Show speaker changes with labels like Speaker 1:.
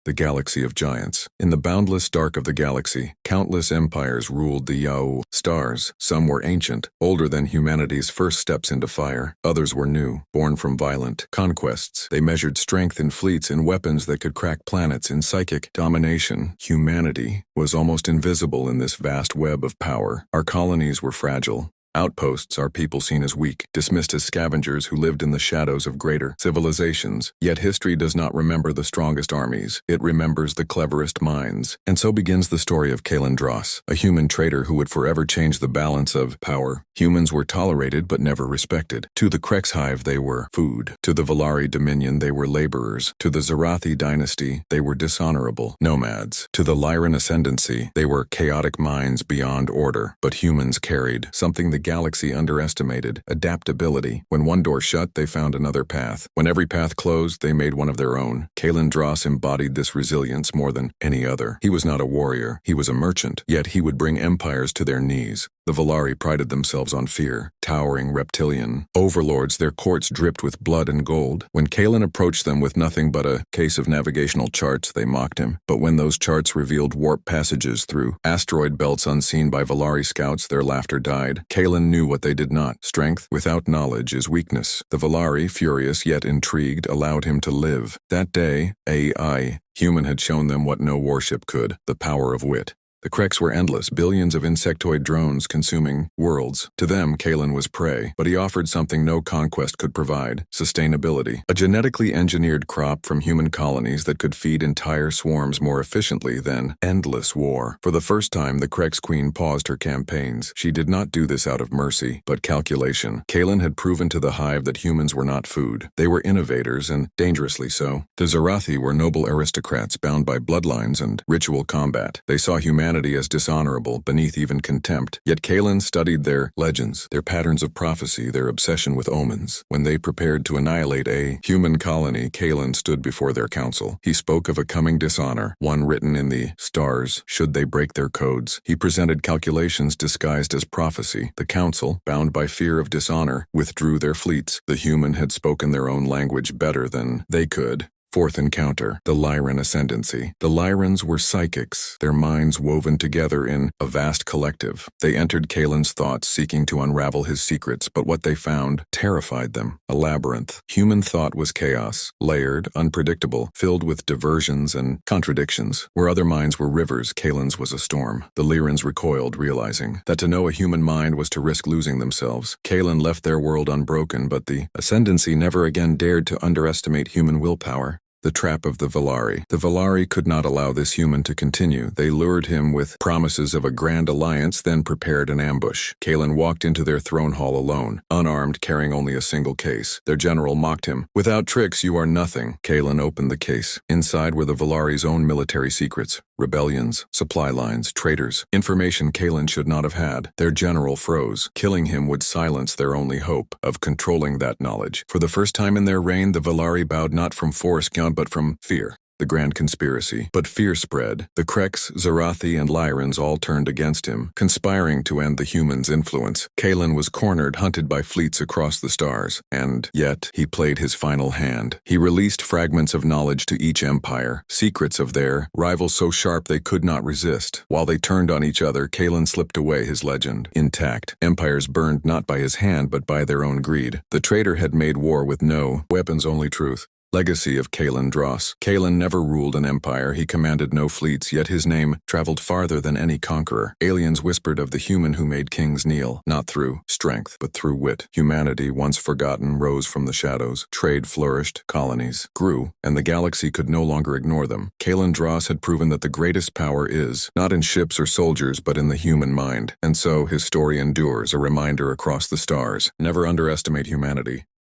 Speaker 1: the galaxy of giants. In the boundless dark of the galaxy, countless empires ruled the stars. Some were ancient, older than humanity's first steps into fire. Others were new, born from violent conquests. They measured strength in fleets and weapons that could crack planets in psychic domination. Humanity was almost invisible in this vast web of power. Our colonies were fragile. Outposts are people seen as weak, dismissed as scavengers who lived in the shadows of greater civilizations. Yet history does not remember the strongest armies. It remembers the cleverest minds. And so begins the story of Kaelen Dross, a human traitor who would forever change the balance of power. Humans were tolerated but never respected. To the Krex Hive they were food. To the Velari Dominion they were laborers. To the Xarathi Dynasty they were dishonorable nomads. To the Lyran Ascendancy they were chaotic minds beyond order. But humans carried something the galaxy underestimated: adaptability. When one door shut, they found another path. When every path closed, they made one of their own. Kaelen Dross embodied this resilience more than any other. He was not a warrior, he was a merchant, yet he would bring empires to their knees. The Velari prided themselves on fear, towering reptilian overlords. Their courts dripped with blood and gold. When Kaelen approached them with nothing but a case of navigational charts, they mocked him. But when those charts revealed warp passages through asteroid belts unseen by Velari scouts, their laughter died. Kaelen knew what they did not. Strength without knowledge is weakness. The Velari, furious yet intrigued, allowed him to live. That day, human had shown them what no warship could: the power of wit. The Krex were endless, billions of insectoid drones consuming worlds. To them, Kaelen was prey, but he offered something no conquest could provide: sustainability. A genetically engineered crop from human colonies that could feed entire swarms more efficiently than endless war. For the first time, the Krex Queen paused her campaigns. She did not do this out of mercy, but calculation. Kaelen had proven to the Hive that humans were not food. They were innovators, and dangerously so. The Xarathi were noble aristocrats bound by bloodlines and ritual combat. They saw humanity as dishonorable, beneath even contempt. Yet Kaelen studied their legends, their patterns of prophecy, their obsession with omens. When they prepared to annihilate a human colony, Kaelen stood before their council. He spoke of a coming dishonor, one written in the stars, should they break their codes. He presented calculations disguised as prophecy. The council, bound by fear of dishonor, withdrew their fleets. The human had spoken their own language better than they could. Fourth encounter, the Lyran Ascendancy. The Lyrans were psychics, their minds woven together in a vast collective. They entered Kaelen's thoughts, seeking to unravel his secrets, but what they found terrified them: a labyrinth. Human thought was chaos, layered, unpredictable, filled with diversions and contradictions. Where other minds were rivers, Kaelen's was a storm. The Lyrans recoiled, realizing that to know a human mind was to risk losing themselves. Kaelen left their world unbroken, but the Ascendancy never again dared to underestimate human willpower. The trap of the Velari. The Velari could not allow this human to continue. They lured him with promises of a grand alliance, then prepared an ambush. Kaelen walked into their throne hall alone, unarmed, carrying only a single case. Their general mocked him. "Without tricks, you are nothing." Kaelen opened the case. Inside were the Velari's own military secrets: rebellions, supply lines, traitors, information Kaelen should not have had. Their general froze. Killing him would silence their only hope of controlling that knowledge. For the first time in their reign, the Velari bowed not from force, but from fear. The grand conspiracy. But fear spread. The Krex, Xarathi, and Lyrans all turned against him, conspiring to end the humans' influence. Kaelen was cornered, hunted by fleets across the stars. And yet, he played his final hand. He released fragments of knowledge to each empire, secrets of their rivals so sharp they could not resist. While they turned on each other, Kaelen slipped away, his legend intact. Empires burned not by his hand, but by their own greed. The traitor had made war with no weapons, only truth. Legacy of Kaelen Dross. Kaelen never ruled an empire, he commanded no fleets, yet his name traveled farther than any conqueror. Aliens whispered of the human who made kings kneel, not through strength, but through wit. Humanity, once forgotten, rose from the shadows. Trade flourished, colonies grew, and the galaxy could no longer ignore them. Kaelen Dross had proven that the greatest power is not in ships or soldiers, but in the human mind. And so his story endures, a reminder across the stars: never underestimate humanity.